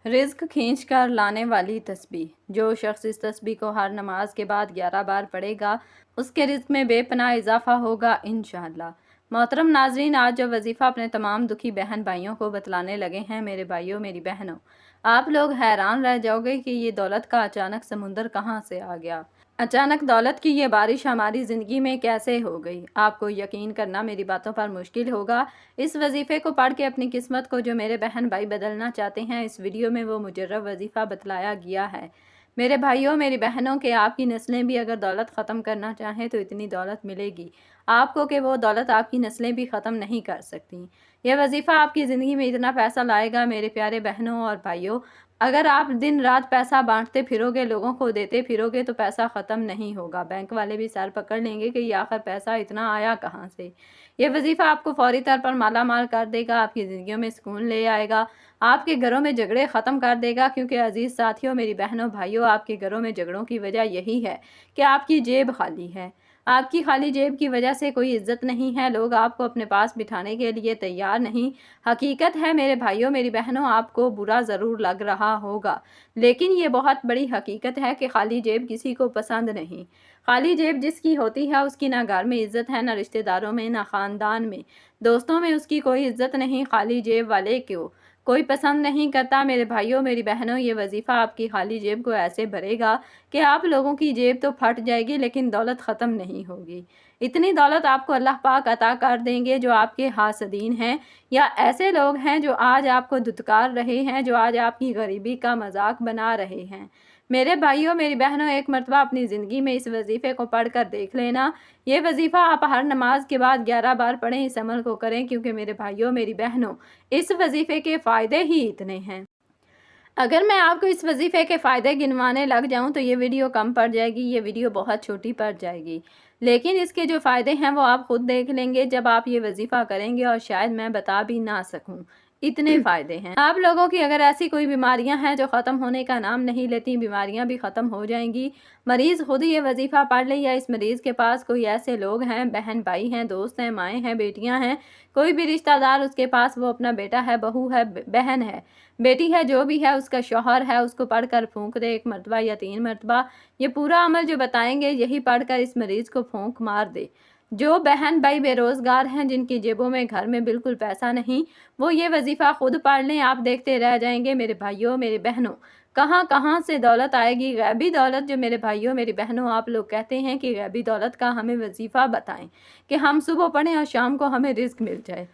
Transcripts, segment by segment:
رزق کھینچ کر لانے والی تسبیح۔ جو شخص اس تسبیح کو ہر نماز کے بعد 11 بار پڑھے گا اس کے رزق میں بے پناہ اضافہ ہوگا انشاءاللہ۔ محترم ناظرین، آج جو وظیفہ اپنے تمام دکھی بہن بھائیوں کو بتلانے لگے ہیں، میرے بھائیوں میری بہنوں، آپ لوگ حیران رہ جاؤ گے کہ یہ دولت کا اچانک سمندر کہاں سے آ گیا، اچانک دولت کی یہ بارش ہماری زندگی میں کیسے ہو گئی۔ آپ کو یقین کرنا میری باتوں پر مشکل ہوگا۔ اس وظیفے کو پڑھ کے اپنی قسمت کو جو میرے بہن بھائی بدلنا چاہتے ہیں، اس ویڈیو میں وہ مجرب وظیفہ بتلایا گیا ہے۔ میرے بھائیوں میری بہنوں کہ آپ کی نسلیں بھی اگر دولت ختم کرنا چاہیں تو اتنی دولت ملے گی آپ کو کہ وہ دولت آپ کی نسلیں بھی ختم نہیں کر سکتی۔ یہ وظیفہ آپ کی زندگی میں اتنا پیسہ لائے گا میرے پیارے بہنوں اور بھائیوں، اگر آپ دن رات پیسہ بانٹتے پھرو گے، لوگوں کو دیتے پھرو گے تو پیسہ ختم نہیں ہوگا۔ بینک والے بھی سر پکڑ لیں گے کہ یہ آخر پیسہ اتنا آیا کہاں سے۔ یہ وظیفہ آپ کو فوری طور پر مالا مال کر دے گا، آپ کی زندگیوں میں سکون لے آئے گا، آپ کے گھروں میں جھگڑے ختم کر دے گا، کیونکہ عزیز ساتھیوں میری بہنوں بھائیوں، آپ کے گھروں میں جھگڑوں کی وجہ یہی ہے کہ آپ کی جیب خالی ہے۔ آپ کی خالی جیب کی وجہ سے کوئی عزت نہیں ہے، لوگ آپ کو اپنے پاس بٹھانے کے لیے تیار نہیں۔ حقیقت ہے میرے بھائیوں میری بہنوں، آپ کو برا ضرور لگ رہا ہوگا، لیکن یہ بہت بڑی حقیقت ہے کہ خالی جیب کسی کو پسند نہیں۔ خالی جیب جس کی ہوتی ہے اس کی نہ گھر میں عزت ہے، نہ رشتہ داروں میں، نہ خاندان میں، دوستوں میں اس کی کوئی عزت نہیں۔ خالی جیب والے کو کوئی پسند نہیں کرتا۔ میرے بھائیوں میری بہنوں، یہ وظیفہ آپ کی خالی جیب کو ایسے بھرے گا کہ آپ لوگوں کی جیب تو پھٹ جائے گی لیکن دولت ختم نہیں ہوگی۔ اتنی دولت آپ کو اللہ پاک عطا کر دیں گے جو آپ کے حاسدین ہیں یا ایسے لوگ ہیں جو آج آپ کو دھتکار رہے ہیں، جو آج آپ کی غریبی کا مذاق بنا رہے ہیں۔ میرے بھائیوں میری بہنوں، ایک مرتبہ اپنی زندگی میں اس وظیفے کو پڑھ کر دیکھ لینا۔ یہ وظیفہ آپ ہر نماز کے بعد 11 بار پڑھیں، اس عمل کو کریں، کیونکہ میرے بھائیوں میری بہنوں اس وظیفے کے فائدے ہی اتنے ہیں۔ اگر میں آپ کو اس وظیفے کے فائدے گنوانے لگ جاؤں تو یہ ویڈیو کم پڑ جائے گی، یہ ویڈیو بہت چھوٹی پڑ جائے گی، لیکن اس کے جو فائدے ہیں وہ آپ خود دیکھ لیں گے جب آپ یہ وظیفہ کریں گے، اور شاید میں بتا بھی نہ سکوں اتنے فائدے ہیں۔ آپ لوگوں کی اگر ایسی کوئی بیماریاں ہیں جو ختم ہونے کا نام نہیں لیتی، بیماریاں بھی ختم ہو جائیں گی۔ مریض خود یہ وظیفہ پڑھ لے یا اس مریض کے پاس کوئی ایسے لوگ ہیں، بہن بھائی ہیں، دوست ہیں، مائیں ہیں، بیٹیاں ہیں، کوئی بھی رشتہ دار اس کے پاس، وہ اپنا بیٹا ہے، بہو ہے، بہن ہے، بیٹی ہے، جو بھی ہے، اس کا شوہر ہے، اس کو پڑھ کر پھونک دے 1 مرتبہ یا 3 مرتبہ۔ یہ پورا عمل جو بتائیں گے یہی پڑھ کر اس مریض کو پھونک مار دے۔ جو بہن بھائی بے روزگار ہیں، جن کی جیبوں میں گھر میں بالکل پیسہ نہیں، وہ یہ وظیفہ خود پڑھ لیں، آپ دیکھتے رہ جائیں گے میرے بھائیوں میری بہنوں، کہاں کہاں سے دولت آئے گی۔ غیبی دولت جو میرے بھائیوں میری بہنوں آپ لوگ کہتے ہیں کہ غیبی دولت کا ہمیں وظیفہ بتائیں کہ ہم صبح پڑھیں اور شام کو ہمیں رزق مل جائے،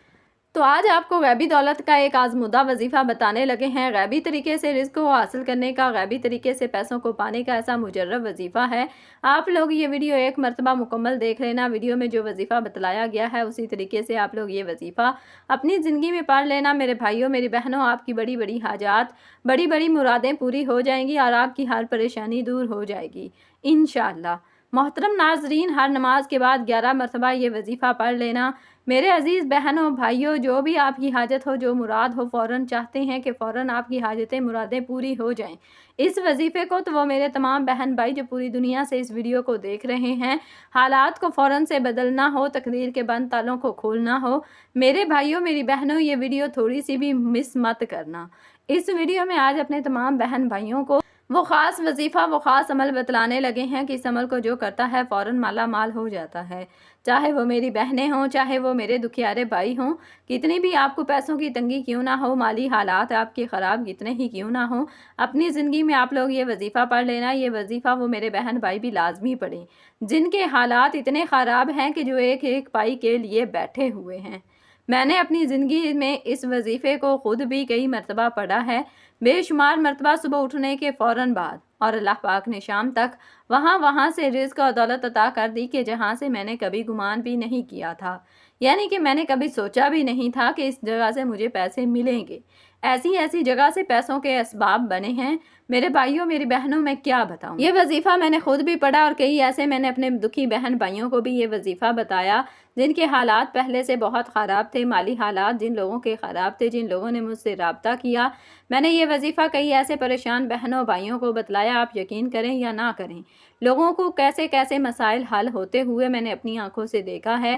تو آج آپ کو غیبی دولت کا ایک آزمودہ وظیفہ بتانے لگے ہیں۔ غیبی طریقے سے رزق کو حاصل کرنے کا، غیبی طریقے سے پیسوں کو پانے کا ایسا مجرب وظیفہ ہے۔ آپ لوگ یہ ویڈیو 1 مرتبہ مکمل دیکھ لینا۔ ویڈیو میں جو وظیفہ بتلایا گیا ہے اسی طریقے سے آپ لوگ یہ وظیفہ اپنی زندگی میں پڑھ لینا۔ میرے بھائیوں میری بہنوں، آپ کی بڑی بڑی حاجات، بڑی بڑی مرادیں پوری ہو جائیں گی اور آپ کی ہر پریشانی دور ہو جائے گی انشاءاللہ۔ محترم ناظرین، ہر نماز کے بعد 11 مرتبہ یہ وظیفہ پڑھ لینا۔ میرے عزیز بہنوں بھائیوں، جو بھی آپ کی حاجت ہو، جو مراد ہو، فوراً چاہتے ہیں کہ فوراً آپ کی حاجتیں مرادیں پوری ہو جائیں اس وظیفے کو، تو وہ میرے تمام بہن بھائی جو پوری دنیا سے اس ویڈیو کو دیکھ رہے ہیں، حالات کو فوراً سے بدلنا ہو، تقدیر کے بند تالوں کو کھولنا ہو، میرے بھائیوں میری بہنوں یہ ویڈیو تھوڑی سی بھی مس مت کرنا۔ اس ویڈیو میں آج اپنے تمام بہن بھائیوں کو وہ خاص وظیفہ، وہ خاص عمل بتلانے لگے ہیں کہ اس عمل کو جو کرتا ہے فوراً مالا مال ہو جاتا ہے، چاہے وہ میری بہنیں ہوں، چاہے وہ میرے دکھیارے بھائی ہوں، کتنی بھی آپ کو پیسوں کی تنگی کیوں نہ ہو، مالی حالات آپ کے خراب کتنے ہی کیوں نہ ہوں، اپنی زندگی میں آپ لوگ یہ وظیفہ پڑھ لینا۔ یہ وظیفہ وہ میرے بہن بھائی بھی لازمی پڑھیں جن کے حالات اتنے خراب ہیں کہ جو ایک ایک پائی کے لیے بیٹھے ہوئے ہیں۔ میں نے اپنی زندگی میں اس وظیفے کو خود بھی کئی مرتبہ پڑھا ہے، بے شمار مرتبہ صبح اٹھنے کے فوراً بعد، اور اللہ پاک نے شام تک وہاں سے رزق اور دولت عطا کر دی کہ جہاں سے میں نے کبھی گمان بھی نہیں کیا تھا، یعنی کہ میں نے کبھی سوچا بھی نہیں تھا کہ اس جگہ سے مجھے پیسے ملیں گے۔ ایسی جگہ سے پیسوں کے اسباب بنے ہیں میرے بھائیوں میری بہنوں، میں کیا بتاؤں۔ یہ وظیفہ میں نے خود بھی پڑھا اور کئی ایسے میں نے اپنے دکھی بہن بھائیوں کو بھی یہ وظیفہ بتایا جن کے حالات پہلے سے بہت خراب تھے، مالی حالات جن لوگوں کے خراب تھے، جن لوگوں نے مجھ سے رابطہ کیا۔ میں نے یہ وظیفہ کئی ایسے پریشان بہنوں بھائیوں کو بتلایا، آپ یقین کریں یا نہ کریں، لوگوں کو کیسے کیسے مسائل حل ہوتے ہوئے میں نے اپنی آنکھوں سے دیکھا ہے۔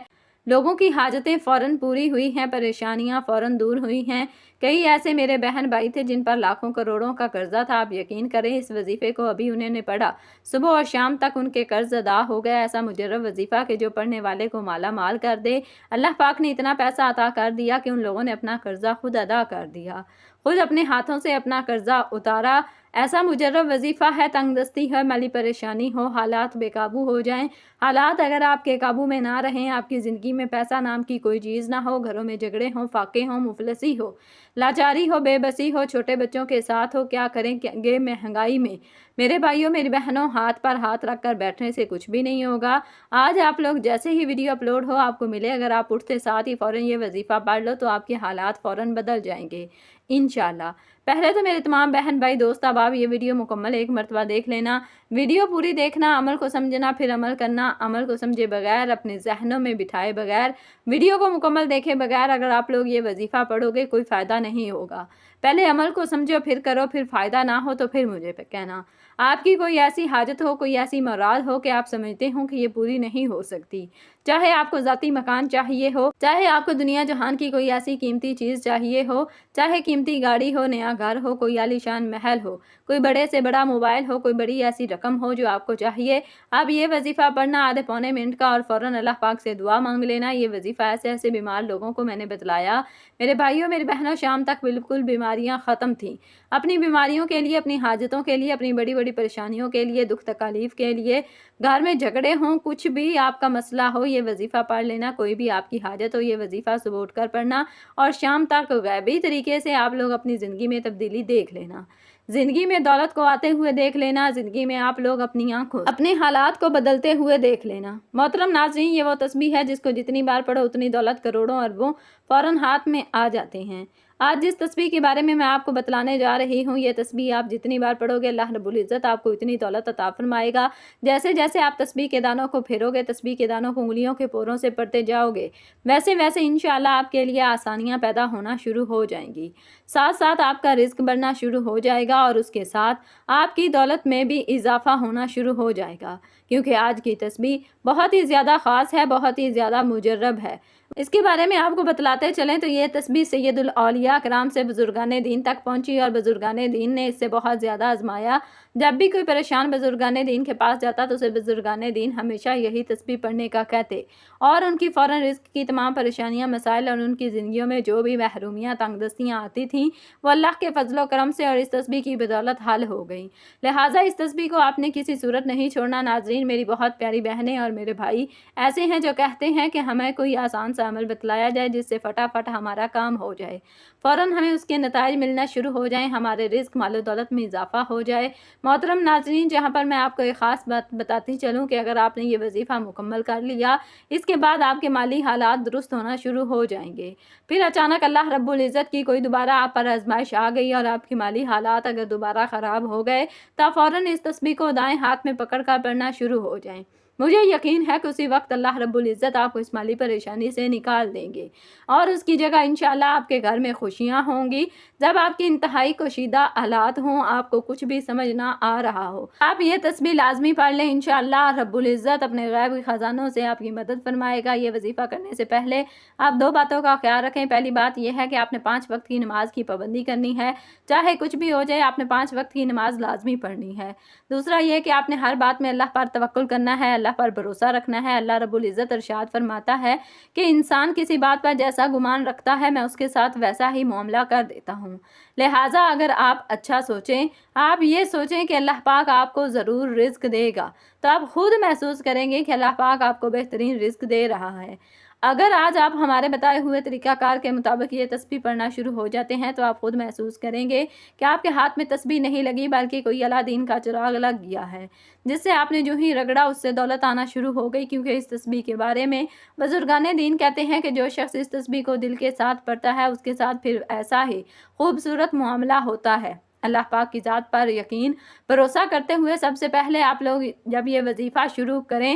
لوگوں کی حاجتیں فوراً پوری ہوئی ہیں، پریشانیاں فوراً دور ہوئی ہیں۔ کئی ایسے میرے بہن بھائی تھے جن پر لاکھوں کروڑوں کا قرضہ تھا، آپ یقین کریں اس وظیفے کو ابھی انہوں نے پڑھا، صبح اور شام تک ان کے قرض ادا ہو گیا۔ ایسا مجرب وظیفہ کہ جو پڑھنے والے کو مالا مال کر دے۔ اللہ پاک نے اتنا پیسہ عطا کر دیا کہ ان لوگوں نے اپنا قرضہ خود ادا کر دیا، خود اپنے ہاتھوں سے اپنا قرضہ اتارا۔ ایسا مجرب وظیفہ ہے، تنگ دستی ہے، مالی پریشانی ہو، حالات بے قابو ہو جائیں۔ حالات اگر آپ کے قابو میں نہ رہیں، آپ کی زندگی میں پیسہ نام کی کوئی چیز نہ ہو، گھروں میں جھگڑے ہوں، فاقے ہوں، مفلسی ہو، لاچاری ہو، بے بسی ہو، چھوٹے بچوں کے ساتھ ہو، کیا کریں گے مہنگائی میں؟ میرے بھائیوں میری بہنوں، ہاتھ پر ہاتھ رکھ کر بیٹھنے سے کچھ بھی نہیں ہوگا۔ آج آپ لوگ جیسے ہی ویڈیو اپلوڈ ہو آپ کو ملے، اگر آپ اٹھتے ساتھ ہی فوراً یہ وظیفہ پڑھ لو تو آپ کے حالات فوراً بدل جائیں گے انشاءاللہ۔ پہلے تو میرے تمام بہن بھائی دوست احباب یہ ویڈیو مکمل ایک مرتبہ دیکھ لینا، ویڈیو پوری دیکھنا، عمل کو سمجھنا، پھر عمل کرنا، عمل کو سمجھے بغیر، اپنے ذہنوں میں بٹھائے بغیر، ویڈیو کو مکمل دیکھے بغیر اگر آپ لوگ یہ وظیفہ پڑھو گے کوئی فائدہ نہیں ہوگا۔ پہلے عمل کو سمجھو پھر کرو، پھر فائدہ نہ ہو تو پھر مجھے کہنا۔ آپ کی کوئی ایسی حاجت ہو، کوئی ایسی مراد ہو کہ آپ سمجھتے ہوں کہ یہ پوری نہیں ہو سکتی، چاہے آپ کو ذاتی مکان چاہیے ہو، چاہے آپ کو دنیا جہان کی کوئی ایسی قیمتی چیز چاہیے ہو، چاہے قیمتی گاڑی ہو، نیا گھر ہو، کوئی عالی شان محل ہو، کوئی بڑے سے بڑا موبائل ہو، کوئی بڑی ایسی رقم ہو جو آپ کو چاہیے، آپ یہ وظیفہ پڑھنا آدھے پونے منٹ کا اور فوراً اللہ پاک سے دعا مانگ لینا۔ یہ وظیفہ ایسے ایسے بیمار لوگوں کو میں نے بتلایا، میرے بھائیوں میری بہنوں، شام تک بالکل بیماریاں ختم تھیں۔ اپنی بیماریوں کے لیے، اپنی حاجتوں کے لیے، اپنی بڑی بڑی پریشانیوں کے لیے، دکھ تکالیف کے لیے، گھر میں جھگڑے ہوں، کچھ بھی آپ کا مسئلہ ہو، یہ وظیفہ پڑھ لینا۔ کوئی بھی آپ کی حاجت ہو، یہ وظیفہ صبح اٹھ کر پڑھنا اور شام تک غیبی طریقے سے آپ لوگ اپنی زندگی میں تبدیلی دیکھ لینا، زندگی میں دولت کو آتے ہوئے دیکھ لینا، زندگی میں آپ لوگ اپنی آنکھوں اپنے حالات کو بدلتے ہوئے دیکھ لینا۔ محترم ناظرین، یہ وہ تسبیح ہے جس کو جتنی بار پڑھو اتنی دولت کروڑوں اربوں فوراً ہاتھ میں آ جاتے ہیں۔ آج جس تسبیح کے بارے میں آپ کو بتلانے جا رہی ہوں، یہ تسبیح آپ جتنی بار پڑھو گے اللہ رب العزت آپ کو اتنی دولت عطا فرمائے گا۔ جیسے جیسے آپ تسبیح کے دانوں کو پھیرو گے، تسبیح کے دانوں کو انگلیوں کے پوروں سے پڑھتے جاؤ گے، ویسے ویسے انشاءاللہ آپ کے لیے آسانیاں پیدا ہونا شروع ہو جائیں گی، ساتھ ساتھ آپ کا رزق بڑھنا شروع ہو جائے گا اور اس کے ساتھ آپ کی دولت میں بھی اضافہ ہونا شروع ہو جائے گا، کیونکہ آج کی تسبیح بہت ہی زیادہ خاص ہے، بہت ہی زیادہ مجرب ہے۔ اس کے بارے میں آپ کو بتلاتے چلیں تو یہ تسبیح سید الاولیاء کرام سے بزرگان دین تک پہنچی اور بزرگان دین نے اس سے بہت زیادہ آزمایا۔ جب بھی کوئی پریشان بزرگان دین کے پاس جاتا تو اسے بزرگان دین ہمیشہ یہی تسبیح پڑھنے کا کہتے اور ان کی فوراً رزق کی تمام پریشانیاں، مسائل اور ان کی زندگیوں میں جو بھی محرومیاں، تنگ دستیاں آتی تھیں وہ اللہ کے فضل و کرم سے اور اس تسبیح کی بدولت حل ہو گئیں۔ لہٰذا اس تسبیح کو آپ نے کسی صورت نہیں چھوڑنا۔ ناظرین، میری بہت پیاری بہنیں اور میرے بھائی ایسے ہیں جو کہتے ہیں کہ ہمیں کوئی آسان سا عمل بتلایا جائے جس سے فٹافٹ ہمارا کام ہو جائے، فوراً ہمیں اس کے نتائج ملنا شروع ہو جائیں، ہمارے رزق، مال و دولت میں اضافہ ہو جائے۔ محترم ناظرین، جہاں پر میں آپ کو ایک خاص بات بتاتی چلوں کہ اگر آپ نے یہ وظیفہ مکمل کر لیا، اس کے بعد آپ کے مالی حالات درست ہونا شروع ہو جائیں گے۔ پھر اچانک اللہ رب العزت کی کوئی دوبارہ آپ پر آزمائش آ گئی اور آپ کے مالی حالات اگر دوبارہ خراب ہو گئے تو فوراً اس تسبیح کو دائیں ہاتھ میں پکڑ کر پڑھنا شروع ہو جائیں۔ مجھے یقین ہے کہ اسی وقت اللہ رب العزت آپ کو اس مالی پریشانی سے نکال دیں گے اور اس کی جگہ انشاءاللہ آپ کے گھر میں خوشیاں ہوں گی۔ جب آپ کی انتہائی کشیدہ حالات ہوں، آپ کو کچھ بھی سمجھ نہ آ رہا ہو، آپ یہ تسبیح لازمی پڑھ لیں، انشاءاللہ رب العزت اپنے غیبی خزانوں سے آپ کی مدد فرمائے گا۔ یہ وظیفہ کرنے سے پہلے آپ دو باتوں کا خیال رکھیں۔ پہلی بات یہ ہے کہ آپ نے 5 وقت کی نماز کی پابندی کرنی ہے، چاہے کچھ بھی ہو جائے آپ نے 5 وقت کی نماز لازمی پڑھنی ہے۔ دوسرا یہ کہ آپ نے ہر بات میں اللہ پر توکل کرنا ہے، اللہ پر بھروسہ رکھنا ہے۔ اللہ رب العزت ارشاد فرماتا ہے کہ انسان کسی بات پر جیسا گمان رکھتا ہے میں اس کے ساتھ ویسا ہی معاملہ کر دیتا ہوں۔ لہٰذا اگر آپ اچھا سوچیں، آپ یہ سوچیں کہ اللہ پاک آپ کو ضرور رزق دے گا، تو آپ خود محسوس کریں گے کہ اللہ پاک آپ کو بہترین رزق دے رہا ہے۔ اگر آج آپ ہمارے بتائے ہوئے طریقہ کار کے مطابق یہ تسبیح پڑھنا شروع ہو جاتے ہیں تو آپ خود محسوس کریں گے کہ آپ کے ہاتھ میں تسبیح نہیں لگی بلکہ کوئی اعلیٰ دین کا چراغ لگ گیا ہے، جس سے آپ نے جو ہی رگڑا اس سے دولت آنا شروع ہو گئی۔ کیونکہ اس تسبیح کے بارے میں بزرگان دین کہتے ہیں کہ جو شخص اس تسبیح کو دل کے ساتھ پڑھتا ہے اس کے ساتھ پھر ایسا ہی خوبصورت معاملہ ہوتا ہے۔ اللہ پاک کی ذات پر یقین بھروسہ کرتے ہوئے سب سے پہلے آپ لوگ جب یہ وظیفہ شروع کریں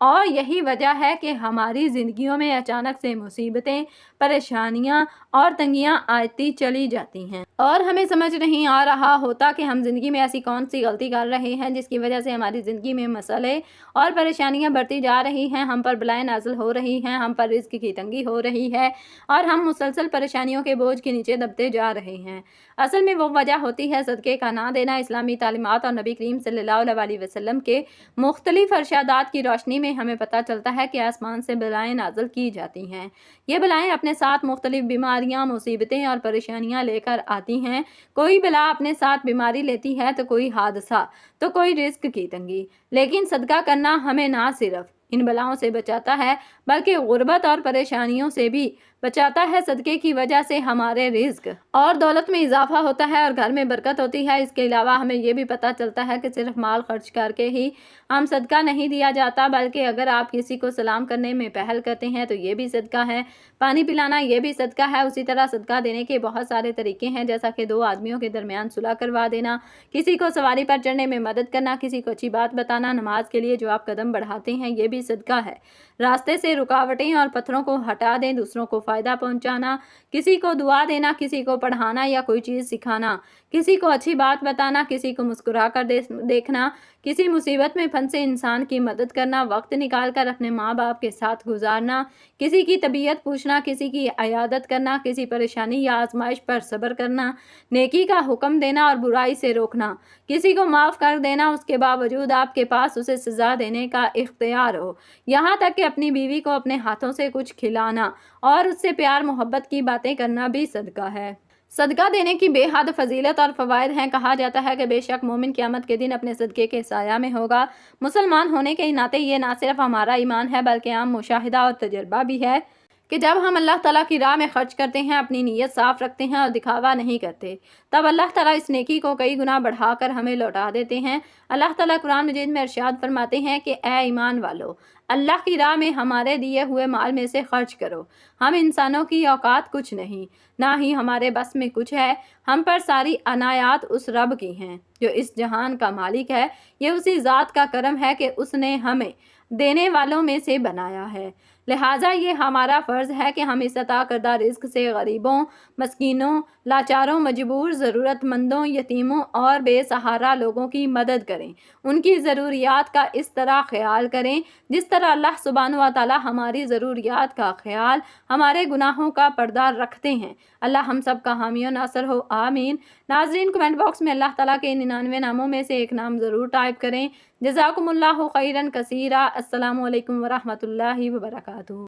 اور یہی وجہ ہے کہ ہماری زندگیوں میں اچانک سے مصیبتیں، پریشانیاں اور تنگیاں آتی چلی جاتی ہیں اور ہمیں سمجھ نہیں آ رہا ہوتا کہ ہم زندگی میں ایسی کون سی غلطی کر رہے ہیں جس کی وجہ سے ہماری زندگی میں مسئلے اور پریشانیاں بڑھتی جا رہی ہیں، ہم پر بلائیں نازل ہو رہی ہیں، ہم پر رزق کی تنگی ہو رہی ہے اور ہم مسلسل پریشانیوں کے بوجھ کے نیچے دبتے جا رہے ہیں۔ اصل میں وہ وجہ ہوتی ہے صدقے کا نہ دینا۔ اسلامی تعلیمات اور نبی کریم صلی اللہ علیہ وسلم کے مختلف ارشادات کی روشنی میں ہمیں پتہ چلتا ہے کہ آسمان سے بلائیں نازل کی جاتی ہیں۔ یہ بلائیں اپنے ساتھ مختلف بیماریاں، مصیبتیں اور پریشانیاں لے کر آتی ہیں۔ کوئی بلا اپنے ساتھ بیماری لیتی ہے تو کوئی حادثہ، تو کوئی رزق کی تنگی، لیکن صدقہ کرنا ہمیں نہ صرف ان بلاؤں سے بچاتا ہے بلکہ غربت اور پریشانیوں سے بھی بچاتا ہے۔ صدقے کی وجہ سے ہمارے رزق اور دولت میں اضافہ ہوتا ہے اور گھر میں برکت ہوتی ہے۔ اس کے علاوہ ہمیں یہ بھی پتہ چلتا ہے کہ صرف مال خرچ کر کے ہی ہم صدقہ نہیں دیا جاتا، بلکہ اگر آپ کسی کو سلام کرنے میں پہل کرتے ہیں تو یہ بھی صدقہ ہے، پانی پلانا یہ بھی صدقہ ہے۔ اسی طرح صدقہ دینے کے بہت سارے طریقے ہیں، جیسا کہ دو آدمیوں کے درمیان صلح کروا دینا، کسی کو سواری پر چڑھنے میں مدد کرنا، کسی کو اچھی بات بتانا، نماز کے لیے جو آپ قدم بڑھاتے ہیں یہ بھی صدقہ ہے، راستے سے رکاوٹیں اور پتھروں کو ہٹا دیں، دوسروں کو فائدہ پہنچانا، کسی کو دعا دینا، کسی کو پڑھانا یا کوئی چیز سکھانا، کسی کو اچھی بات بتانا، کسی کو مسکرا کر دیکھنا، کسی مصیبت میں پھنسے انسان کی مدد کرنا، وقت نکال کر اپنے ماں باپ کے ساتھ گزارنا، کسی کی طبیعت پوچھنا، کسی کی عیادت کرنا، کسی پریشانی یا آزمائش پر صبر کرنا، نیکی کا حکم دینا اور برائی سے روکنا، کسی کو معاف کر دینا اس کے باوجود آپ کے پاس اسے سزا دینے کا اختیار ہو، یہاں تک کہ اپنی بیوی کو اپنے ہاتھوں سے کچھ کھلانا اور اس سے پیار محبت کی باتیں کرنا بھی صدقہ ہے۔ صدقہ دینے کی بے حد فضیلت اور فوائد ہیں۔ کہا جاتا ہے کہ بے شک مومن قیامت کے دن اپنے صدقے کے سایہ میں ہوگا۔ مسلمان ہونے کے ناطے یہ نہ صرف ہمارا ایمان ہے بلکہ عام مشاہدہ اور تجربہ بھی ہے کہ جب ہم اللہ تعالیٰ کی راہ میں خرچ کرتے ہیں، اپنی نیت صاف رکھتے ہیں اور دکھاوا نہیں کرتے، تب اللہ تعالیٰ اس نیکی کو کئی گنا بڑھا کر ہمیں لوٹا دیتے ہیں۔ اللہ تعالیٰ قرآن مجید میں ارشاد فرماتے ہیں کہ اے ایمان والو، اللہ کی راہ میں ہمارے دیے ہوئے مال میں سے خرچ کرو۔ ہم انسانوں کی اوقات کچھ نہیں، نہ ہی ہمارے بس میں کچھ ہے، ہم پر ساری عنایات اس رب کی ہیں جو اس جہان کا مالک ہے۔ یہ اسی ذات کا کرم ہے کہ اس نے ہمیں دینے والوں میں سے بنایا ہے، لہٰذا یہ ہمارا فرض ہے کہ ہم اس عطا کردہ رزق سے غریبوں، مسکینوں، لاچاروں، مجبور، ضرورت مندوں، یتیموں اور بے سہارا لوگوں کی مدد کریں، ان کی ضروریات کا اس طرح خیال کریں جس طرح اللہ سبحانہ و تعالیٰ ہماری ضروریات کا خیال، ہمارے گناہوں کا پردہ رکھتے ہیں۔ اللہ ہم سب کا حامی و ناصر ہو، آمین۔ ناظرین، کمنٹ باکس میں اللہ تعالیٰ کے 99 ناموں میں سے ایک نام ضرور ٹائپ کریں۔ جزاکم اللہ خیرا کثیرا۔ السلام علیکم ورحمۃ اللہ وبرکاتہ۔